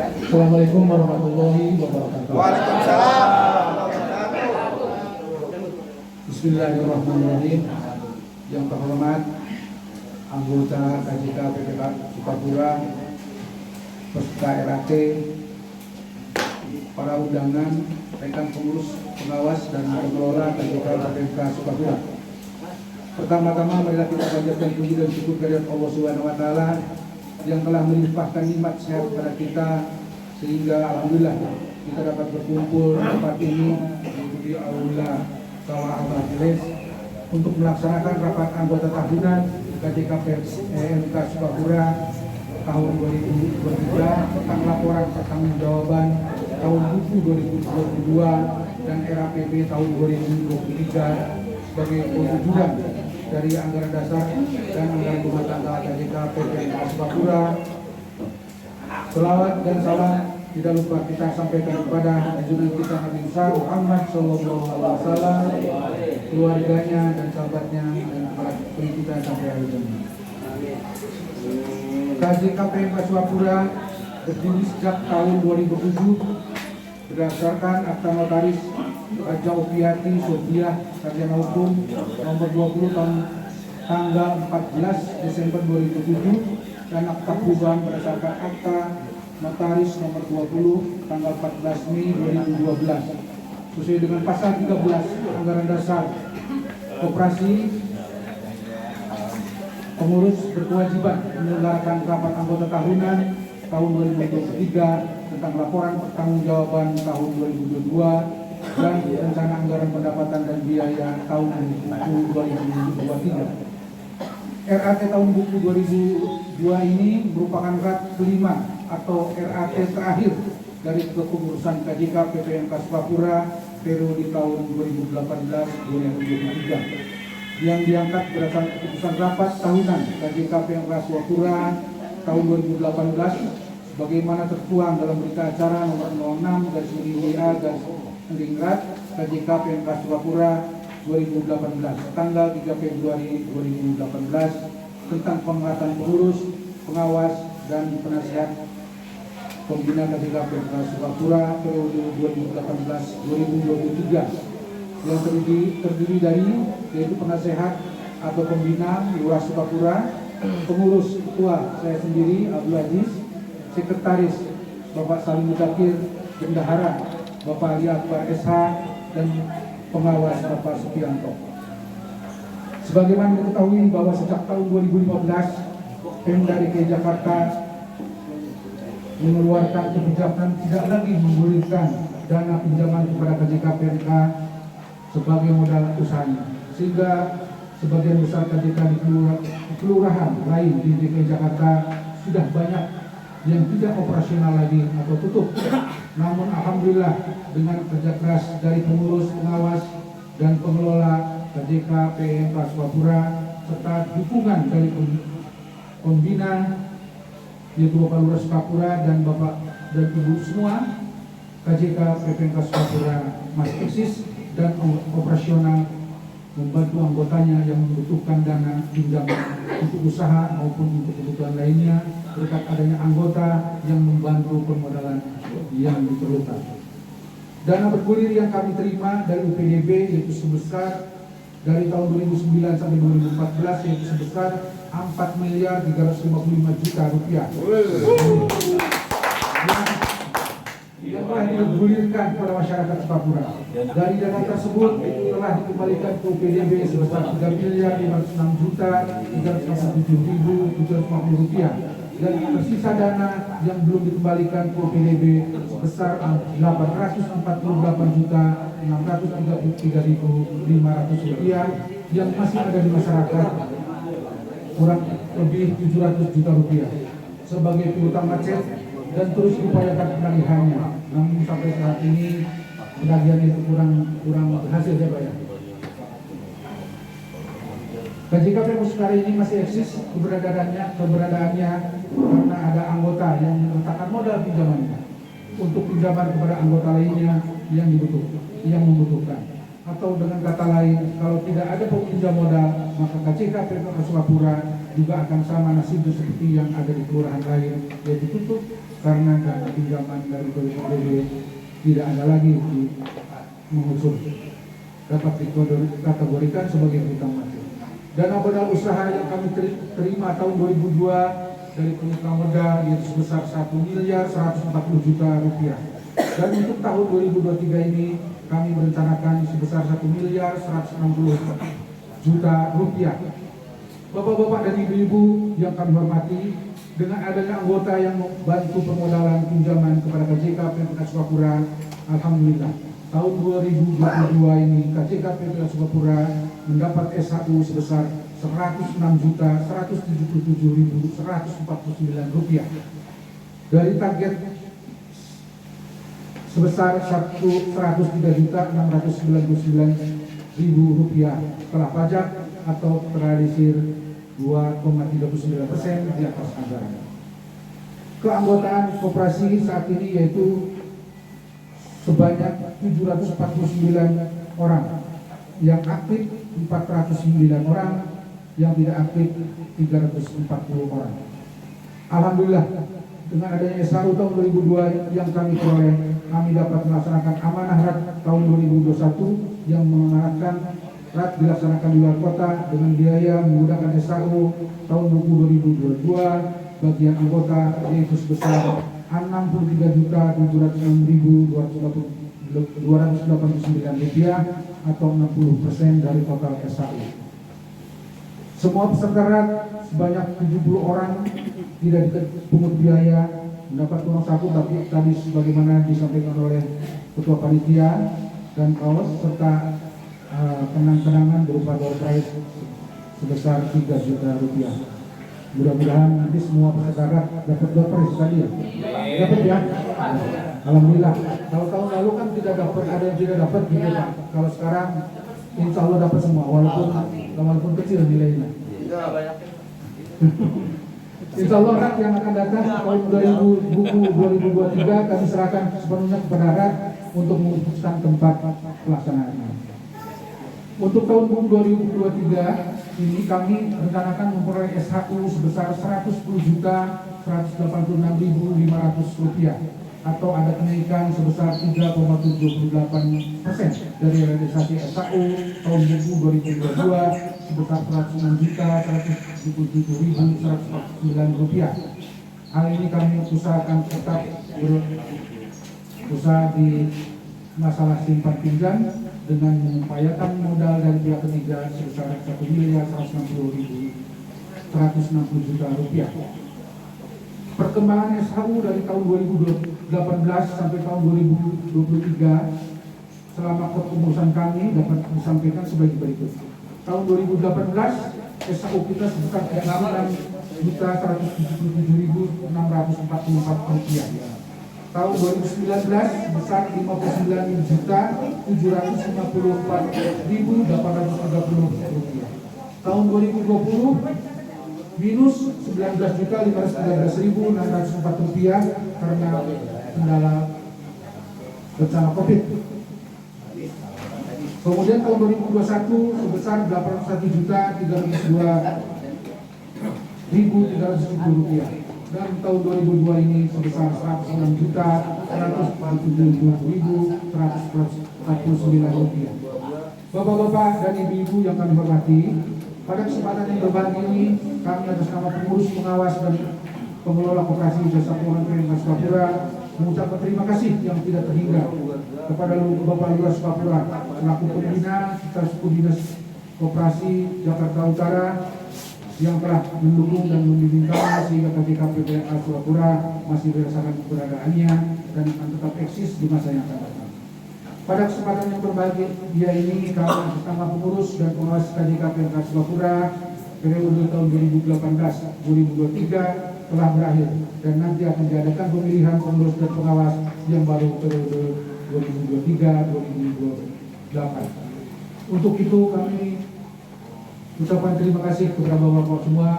Assalamualaikum warahmatullahi wabarakatuh. Waalaikumsalam. Bismillahirrahmanirrahim. Yang terhormat anggota KJK PPK Sukapura, peserta RAT, para undangan, rekan pengurus, pengawas dan pengelola KJK PPK Sukapura. Pertama-tama marilah kita panjatkan puji dan syukur kehadirat Allah Subhanahu wa taala yang telah melimpahkan nikmat sehat kepada kita sehingga alhamdulillah kita dapat berkumpul di tempat ini di Aula Sawah Al-Majelis untuk melaksanakan rapat anggota tahunan KJK PMK Sukapura tahun 2023 tentang laporan pertanggungjawaban tahun buku 2022 dan RAPP tahun 2023 sebagai perwujudan dari anggaran dasar dan anggaran rumah tangga KJK PMK Sukapura. Selawat dan salam tidak lupa kita sampaikan kepada junjungan kita Nabi besar Muhammad Sallallahu Alaihi Wasallam, keluarganya dan sahabatnya dan kepada kita sampai hari kiamat. KJK PMK Sukapura berdiri sejak tahun 2007 berdasarkan akta notaris Raja Opiati Sofiah Sarjana Hukum nomor 20 tahun tanggal 14 Desember 2007 dan akta perubahan berdasarkan akta notaris nomor 20 tanggal 14 Mei 2012 sesuai dengan pasal 13 anggaran dasar koperasi. Pengurus berkewajiban menyelenggarakan rapat anggota tahunan tahun 2023 tentang laporan pertanggungjawaban tahun 2022 dan rencana anggaran pendapatan dan biaya tahun buku 2023. RAT tahun buku 2002 ini merupakan RAT kelima atau RAT terakhir dari kepengurusan KJK PPMK Sukapura periode tahun 2018-2023 yang diangkat berdasarkan keputusan rapat tahunan KJK PMK Sukapura tahun 2018 sebagaimana tertuang dalam berita acara nomor 06/WA/Ringrat KJK PMK Sukapura 2018 tanggal 3 Februari 2018 tentang pengangkatan pengurus, pengawas dan penasihat pembina KJK PMK Sukapura periode 2018-2023 yang terdiri dari yaitu penasehat atau pembina Lurah Sukapura, pengurus ketua saya sendiri Abdul Aziz, sekretaris Bapak Salim Mudakir, bendahara Bapak Ali Akbar SH dan pengawas Bapak Supianto. Sebagaimana diketahui bahwa sejak tahun 2015 Pemda DKI Jakarta mengeluarkan kebijakan tidak lagi menggulirkan dana pinjaman kepada KJK PMK sebagai modal usahanya, sehingga sebagian besar KJK di kelurahan lain di DKI Jakarta sudah banyak yang tidak operasional lagi atau tutup. Namun alhamdulillah dengan kerja keras dari pengurus, pengawas dan pengelola KJK PMK Sukapura serta dukungan dari pembina yaitu Bapak Lurah Sukapura dan Bapak dan Ibu semua, KJK PMK Sukapura masih eksis dan operasional membantu anggotanya yang membutuhkan dana pinjaman untuk usaha maupun untuk kebutuhan lainnya berkat adanya anggota yang membantu permodalan yang diperlukan. Dana bergulir yang kami terima dari UPDB yaitu sebesar dari tahun 2009 sampai 2014 yaitu sebesar 4.355 juta rupiah. Yang telah digulirkan kepada masyarakat Sukapura. Dari dana tersebut telah dikembalikan ke UPDB sebesar 3.506.357.750 rupiah dan tersisa dana yang belum dikembalikan ke UPDB sebesar 848.633.500 rupiah yang masih ada di masyarakat kurang lebih 700 juta rupiah sebagai piutang macet dan terus diupayakan penagihannya. Namun sampai saat ini penagihan itu kurang berhasil ya Pak ya. KJK PMK Sukapura ini masih eksis keberadaannya karena ada anggota yang meletakkan modal pinjamannya untuk pinjaman kepada anggota lainnya yang membutuhkan. Atau dengan kata lain, kalau tidak ada peminjam modal, maka KJK PMK Sukapura juga akan sama nasibnya seperti yang ada di kelurahan lain, yaitu tutup karena dana pinjaman dari BPDB tidak ada lagi mengusul, dapat dikategorikan sebagai hutang mati. Dana modal usaha yang kami terima tahun 2002 dari pengusaha modal yaitu sebesar 1.140.000.000 rupiah. Dan untuk tahun 2023 ini kami merencanakan sebesar 1.160.000.000 rupiah. Bapak-bapak dan ibu-ibu yang kami hormati, dengan adanya anggota yang membantu permodalan pinjaman kepada KJK PPK Sukapura, alhamdulillah tahun 2022 ini KJK PPK Sukapura mendapat SHU sebesar Rp106.177.149 dari target sebesar Rp103.699.000 setelah pajak atau terrealisir 2,39% di atas anggaran. Keanggotaan koperasi saat ini yaitu sebanyak 749 orang, yang aktif 409 orang, yang tidak aktif 340 orang. Alhamdulillah, dengan adanya SHU tahun 2002 yang kami peroleh, kami dapat melaksanakan amanah RAT tahun 2021 yang mengamanatkan RAT dilaksanakan di luar kota dengan biaya menggunakan SHU tahun 2022 bagian anggota yaitu sebesar Rp63.206.289 atau 60% dari total SHU. Semua peserta RAT sebanyak 70 orang tidak dipungut biaya, mendapat uang saku, tapi tadi sebagaimana disampaikan oleh Ketua Panitia dan kaos serta kenang-kenangan berupa door prize sebesar Rp3.000.000. Mudah-mudahan nanti semua peserta RAT dapat door prize tadi ya. Dapat ya. Alhamdulillah. Kalau tahun lalu kan tidak dapat, ada yang tidak dapat gitu Pak. Kalau sekarang insya Allah dapat semua walaupun kecil nilainya. Insya Allah RAT yang akan datang tahun 2023 kami serahkan sepenuhnya kepada RAT untuk memutuskan tempat pelaksanaannya. Untuk tahun 2023 ini kami rencanakan memperoleh SHU sebesar Rp100.186.500 atau ada kenaikan sebesar 3,78% dari realisasi SHU tahun 2022 sebesar Rp106.177.149. Hal ini kami usahakan tetap berusaha di masalah simpan pinjam dengan mengupayakan modal dari pihak ketiga sebesar Rp1.160.160.000. Perkembangan SHU dari tahun 2018 sampai tahun 2023 selama kepengurusan kami dapat disampaikan sebagai berikut. Tahun 2018 SHU kita sebesar Rp69.644. Tahun 2019 sebesar Rp59.754.830. Tahun 2020 minus Rp19.513.604 karena kendala bencana COVID. Kemudian tahun 2021 sebesar Rp802.370. Dan tahun 2002 ini sebesar Rp106.147.149. Bapak-bapak dan ibu-ibu yang kami hormati, pada kesempatan yang berbahagia ini kami atas nama pengurus, pengawas dan pengelola koperasi jasa keuangan PPK Sukapura mengucapkan terima kasih yang tidak terhingga kepada Bapak Lurah Sukapura selaku pembina serta suku dinas koperasi Jakarta Utara yang telah mendukung dan membimbing kami sehingga KJK PPK Sukapura masih dirasakan keberadaannya dan akan tetap eksis di masa yang akan datang. Pada kesempatan yang berbahagia ini kami bersama pengurus dan pengawas KJK PPK Sukapura periode tahun 2018-2023 telah berakhir dan nanti akan diadakan pemilihan pengurus dan pengawas yang baru periode 2023-2028. Untuk itu kami ucapan terima kasih kepada Bapak semua.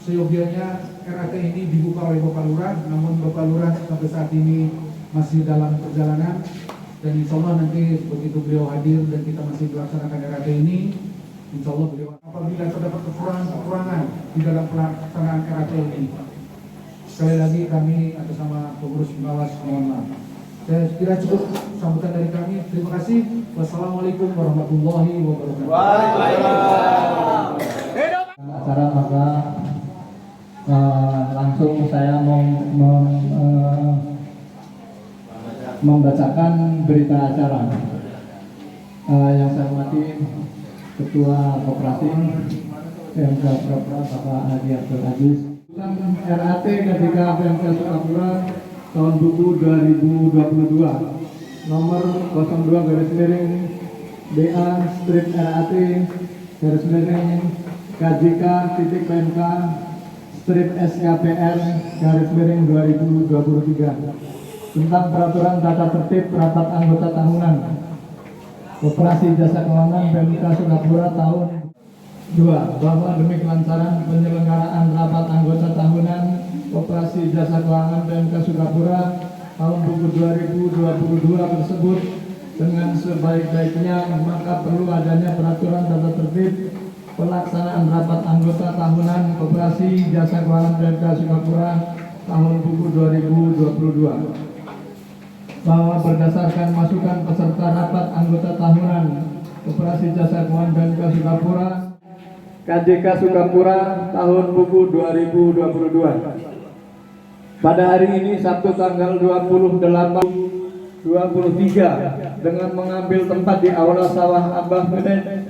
Seyogianya RAT ini dibuka oleh Bapak Lurah, namun Bapak Lurah sampai saat ini masih dalam perjalanan dan insya Allah nanti begitu beliau hadir dan kita masih melaksanakan RAT ini, Insya Allah beliau apabila terdapat kekurangan di dalam pelaksanaan RAT ini. Sekali lagi kami atas nama pengurus pengawas mohon maaf. Saya kira cukup sambutan dari kami. Terima kasih. Wassalamualaikum warahmatullahi wabarakatuh. Acara maka langsung saya mau membacakan berita acara. Yang saya hormati Ketua Koperasi PMK Sukapura Bapak Haji Abdul Aziz. RAT ketika PMK Sukapura tahun buku 2022 nomor 02 garis miring BA strip RAT garis miring KJK titik PMK strip SKPR garis miring 2023 tentang peraturan tata tertib rapat anggota tahunan Koperasi Jasa Keuangan PMK Sukapura tahun 2 bahwa demi kelancaran penyelenggaraan rapat anggota tahunan Koperasi Jasa Keuangan PMK Sukapura tahun buku 2022 tersebut dengan sebaik-baiknya, maka perlu adanya peraturan tata tertib pelaksanaan rapat anggota tahunan Koperasi Jasa Keuangan PMK Sukapura tahun buku 2022 bahwa berdasarkan masukan peserta rapat anggota tahunan Koperasi Jasa Keuangan PMK Sukapura KJK Sukapura tahun buku 2022 pada hari ini Sabtu tanggal 23 dengan mengambil tempat di Aula Sawah Abah Meden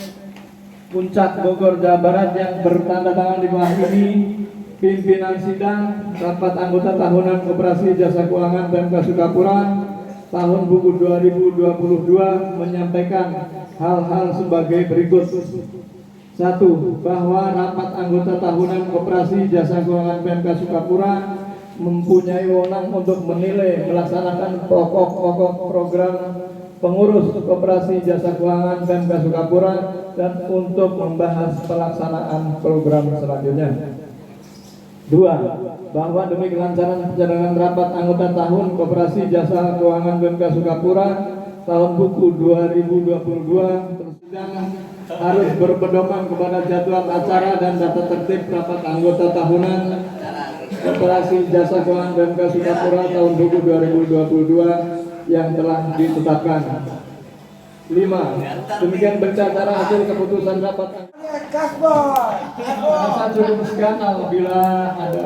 Puncak Bogor Jawa Barat yang bertanda tangan di bawah ini pimpinan sidang rapat anggota tahunan Koperasi Jasa Keuangan PMK Sukapura tahun buku 2022 menyampaikan hal-hal sebagai berikut. 1. Bahwa rapat anggota tahunan Koperasi Jasa Keuangan PMK Sukapura mempunyai wewenang untuk menilai melaksanakan pokok-pokok program pengurus Koperasi Jasa Keuangan PMK Sukapura dan untuk membahas pelaksanaan program selanjutnya. 2. Bahwa demi kelancaran penyelenggaraan rapat anggota tahun Koperasi Jasa Keuangan PMK Sukapura tahun buku 2022 harus berpedoman kepada jadwal acara dan tata tertib rapat anggota tahunan Koperasi Jasa Keuangan PMK Sukapura tahun buku 2022 yang telah ditetapkan. 5. Demikian berita acara hasil keputusan rapat. Saya cukup sekian, apabila ada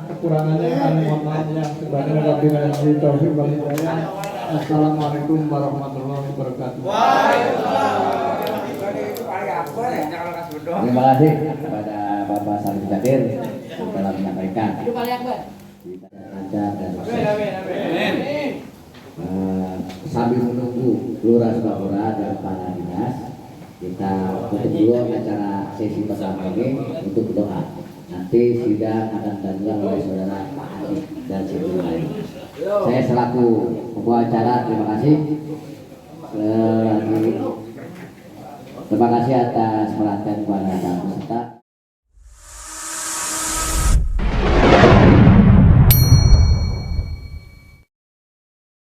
kekurangannya kami mohon maaf yang sebenarnya. Wabillahi taufiq wal hidayah. Assalamualaikum warahmatullahi wabarakatuh. Terima kasih kepada Bapak Salim Jadir yang telah menyampaikan lancar dan sukses. Sambil menunggu Lurah Sukapura dan para dinas, kita tutup dulu acara sesi pertama ini untuk doa. Nanti sidang akan dilanjutkan oleh saudara Pak Haji dan sesi lain. Saya selaku pembawa acara terima kasih. Terima kasih atas perhatian kepada kami.